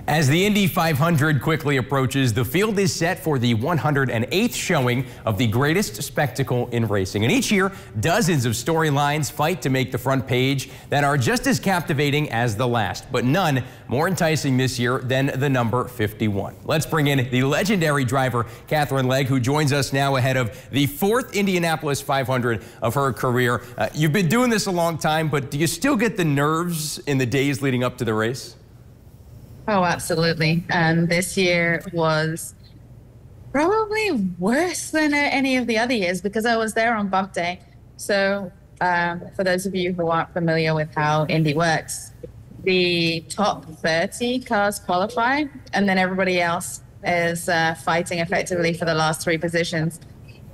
As the Indy 500 quickly approaches, the field is set for the 108th showing of the greatest spectacle in racing. And each year, dozens of storylines fight to make the front page that are just as captivating as the last, but none more enticing this year than the number 51. Let's bring in the legendary driver, Katherine Legge, who joins us now ahead of the 4th Indianapolis 500 of her career. You've been doing this a long time, but do you still get the nerves in the days leading up to the race? Oh, absolutely. This year was probably worse than any of the other years because I was there on bump day. So for those of you who aren't familiar with how Indy works, the top 30 cars qualify, and then everybody else is fighting effectively for the last 3 positions.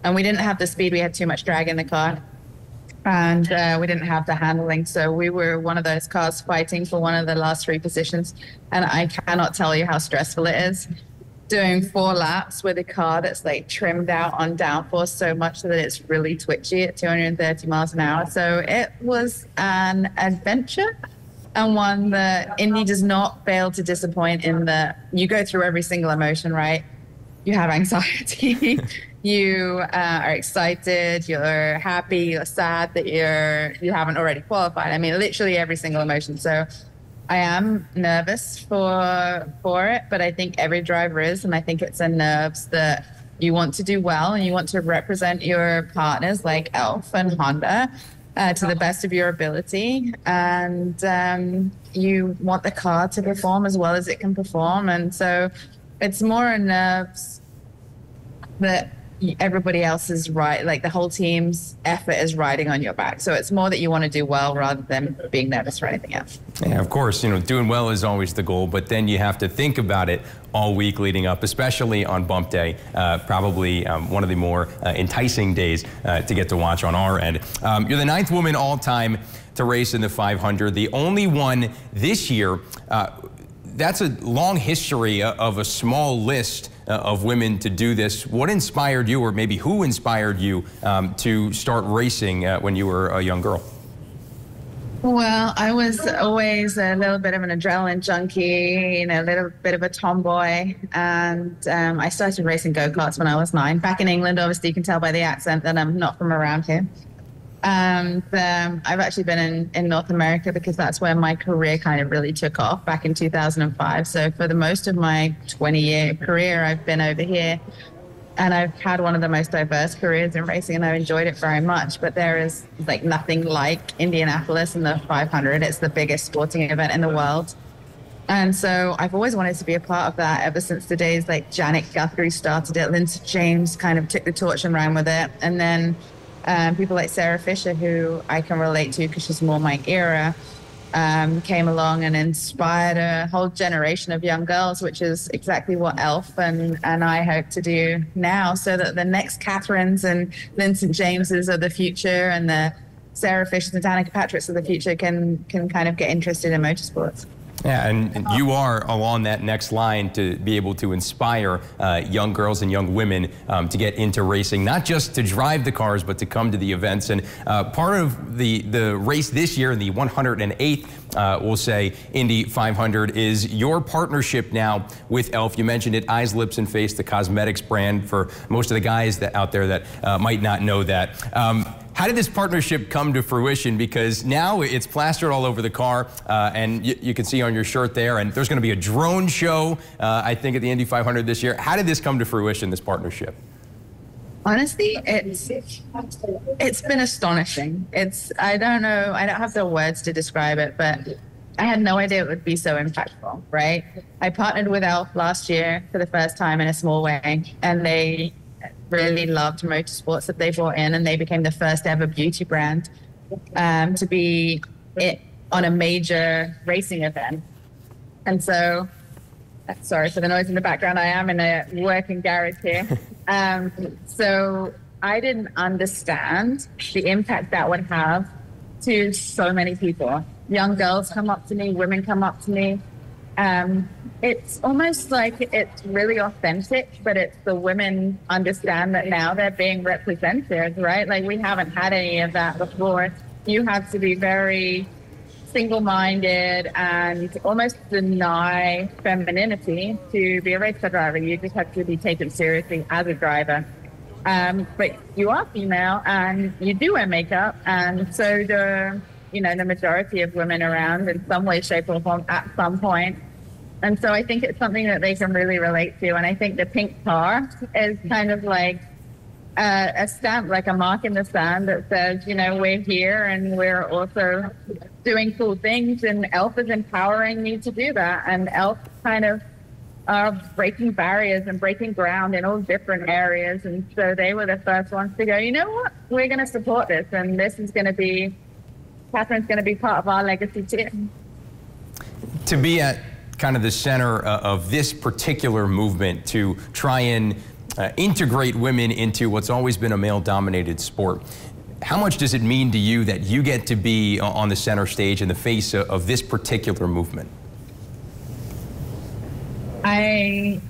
And we didn't have the speed. We had too much drag in the car. And we didn't have the handling, so we were one of those cars fighting for one of the last 3 positions. And I cannot tell you how stressful it is doing 4 laps with a car that's like trimmed out on downforce so much that it's really twitchy at 230 miles an hour. So it was an adventure, and one that Indy does not fail to disappoint in that you go through every single emotion, right? You have anxiety. You are excited, you're happy, you're sad that you haven't already qualified. I mean, literally every single emotion. So I am nervous for it, but I think every driver is, and I think it's a nerves that you want to do well and you want to represent your partners like e.l.f. and Honda to the best of your ability. And you want the car to perform as well as it can perform. And so it's more a nerves that everybody else is right, like the whole team's effort is riding on your back. So it's more that you want to do well rather than being nervous for anything else. Yeah, of course, you know, doing well is always the goal, but then you have to think about it all week leading up, especially on bump day, probably one of the more enticing days to get to watch on our end. You're the 9th woman all time to race in the 500, the only one this year. That's a long history of a small list of women to do this. What inspired you, or maybe who inspired you to start racing when you were a young girl? Well, I was always a little bit of an adrenaline junkie, you know, a little bit of a tomboy. And I started racing go-karts when I was 9. Back in England, obviously you can tell by the accent that I'm not from around here. And I've actually been in North America because that's where my career kind of really took off back in 2005. So for the most of my 20-year career, I've been over here, and I've had one of the most diverse careers in racing, and I've enjoyed it very much. But there is like nothing like Indianapolis and the 500. It's the biggest sporting event in the world. And so I've always wanted to be a part of that ever since the days like Janet Guthrie started it. Lindsey James kind of took the torch and ran with it. And then people like Sarah Fisher, who I can relate to because she's more my era, came along and inspired a whole generation of young girls, which is exactly what e.l.f. and I hope to do now, so that the next Catherines and Lindsey Jameses of the future and the Sarah Fishers and Danica Patricks of the future can kind of get interested in motorsports. Yeah, and you are along that next line to be able to inspire young girls and young women to get into racing, not just to drive the cars, but to come to the events. And part of the race this year, the 108th, we'll say, Indy 500, is your partnership now with e.l.f. You mentioned it, Eyes, Lips, and Face, the cosmetics brand, for most of the guys that out there that might not know that. How did this partnership come to fruition? Because now it's plastered all over the car, and you can see on your shirt there, and there's going to be a drone show, I think, at the Indy 500 this year. How did this come to fruition, this partnership? Honestly, it's been astonishing. I don't know, I don't have the words to describe it, but I had no idea it would be so impactful, right? I partnered with e.l.f. last year for the first time in a small way, and they really loved motorsports that they brought in, and they became the first ever beauty brand to be on a major racing event. And so, sorry for the noise in the background, I am in a working garage here. So I didn't understand the impact that would have to so many people. Young girls come up to me, women come up to me. It's almost like it's really authentic, but it's the women understand that now they're being represented, right? Like we haven't had any of that before. You have to be very single-minded and almost deny femininity to be a race car driver. You just have to be taken seriously as a driver. But you are female and you do wear makeup, and so the majority of women around in some way, shape, or form at some point. And so I think it's something that they can really relate to. And I think the pink car is kind of like a stamp, like a mark in the sand that says, we're here and we're also doing cool things, and e.l.f. is empowering you to do that. And e.l.f. kind of are breaking barriers and breaking ground in all different areas. And so they were the first ones to go, you know what, we're going to support this. And this is going to be, Katherine's going to be part of our legacy too. To be at kind of the center of this particular movement to try and integrate women into what's always been a male-dominated sport, how much does it mean to you that you get to be on the center stage in the face of this particular movement? I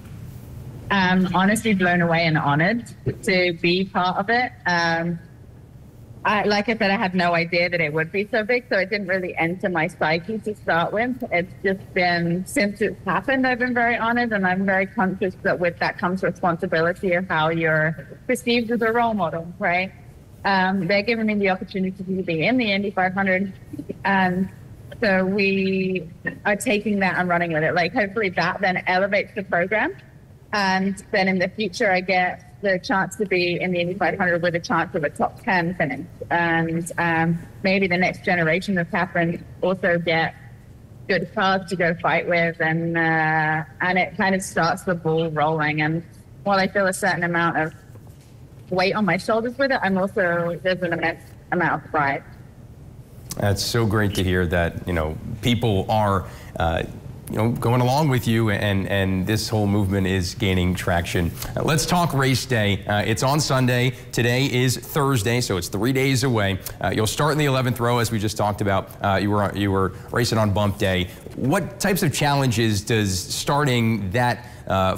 am honestly blown away and honored to be part of it. Like I said, I had no idea that it would be so big, so it didn't really enter my psyche to start with. It's just been, since it's happened, I've been very honored, and I'm very conscious that with that comes responsibility of how you're perceived as a role model, right? They're giving me the opportunity to be in the Indy 500, and so we are taking that and running with it. Like, hopefully that then elevates the program, and then in the future I get the chance to be in the Indy 500 with a chance of a top 10 finish. And maybe the next generation of Katherine also get good cars to go fight with, and it kind of starts the ball rolling. And while I feel a certain amount of weight on my shoulders with it, there's an immense amount of pride. That's so great to hear that, people are going along with you, and this whole movement is gaining traction. Let's talk race day. It's on Sunday. Today is Thursday, so it's 3 days away. You'll start in the 11th row, as we just talked about. You were racing on bump day. What types of challenges does starting that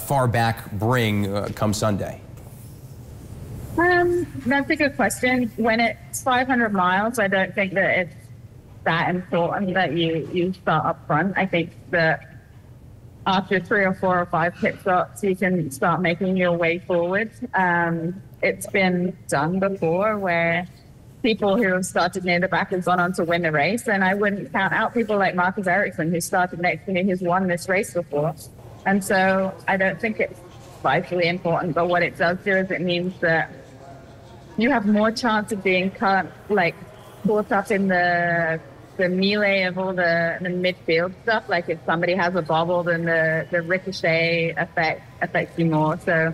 far back bring come Sunday? That's a good question. When it's 500 miles, I don't think that it's that important that you start up front. I think that after 3 or 4 or 5 pit stops, you can start making your way forward. It's been done before where people who have started near the back have gone on to win the race, and I wouldn't count out people like Marcus Ericsson, who started next to me, who's won this race before. And so I don't think it's vitally important, but what it does do is it means that you have more chance of being caught up in the melee of all the midfield stuff. Like if somebody has a bobble, then the ricochet effect affects you more. So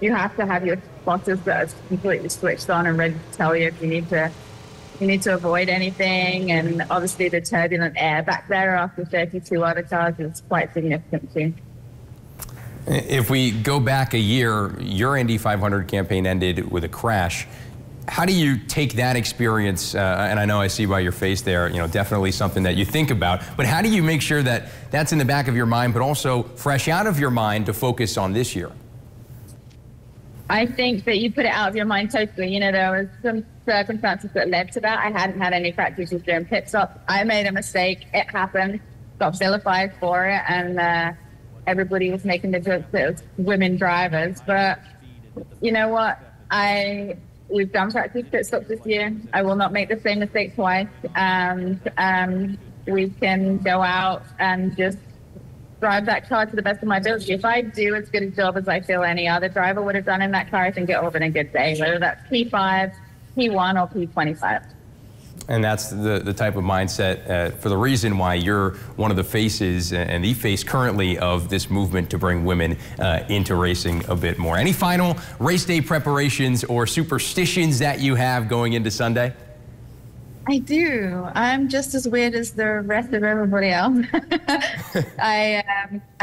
you have to have your spotters that are completely switched on and ready to tell you if you need to avoid anything. And obviously the turbulent air back there after 32 other cars is quite significant too. If we go back a year, your Indy 500 campaign ended with a crash. How do you take that experience, and I know I see by your face there, definitely something that you think about, but how do you make sure that that's in the back of your mind, but also fresh out of your mind to focus on this year? I think that you put it out of your mind totally. There was some circumstances that led to that. I hadn't had any practices during pit stops. I made a mistake. It happened. Got vilified for it, and everybody was making the jokes that it was women drivers. But you know what? We've done practice pit stops this year. I will not make the same mistake twice. And we can go out and just drive that car to the best of my ability. If I do as good a job as I feel any other driver would have done in that car, I think it will have been a good day, whether that's P5, P1, or P25. And that's the type of mindset for the reason why you're one of the faces and the face currently of this movement to bring women into racing a bit more. Any final race day preparations or superstitions that you have going into Sunday? I do. I'm just as weird as the rest of everybody else. I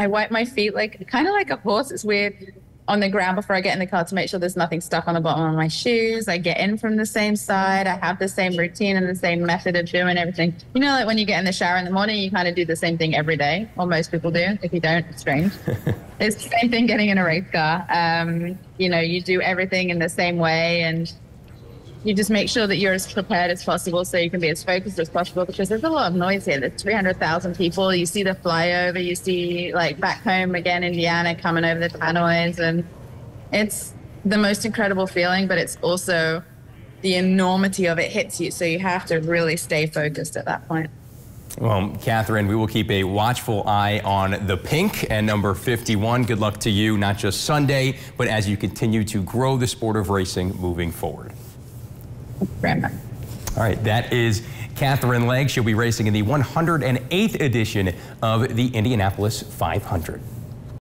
wipe my feet kind of like a horse. It's weird. On the ground before I get in the car to make sure there's nothing stuck on the bottom of my shoes. I get in from the same side. I have the same routine and the same method of doing everything. Like when you get in the shower in the morning, you kind of do the same thing every day, or most people do. If you don't, it's strange. It's the same thing getting in a race car. You do everything in the same way, and you just make sure that you're as prepared as possible so you can be as focused as possible, because there's a lot of noise here. There's 300,000 people. You see the flyover, you see like back home again, Indiana coming over the tannoys, and it's the most incredible feeling, but it's also the enormity of it hits you. So you have to really stay focused at that point. Well, Katherine, we will keep a watchful eye on the pink and number 51. Good luck to you, not just Sunday, but as you continue to grow the sport of racing moving forward. All right, that is Katherine Legge. She'll be racing in the 108th edition of the Indianapolis 500.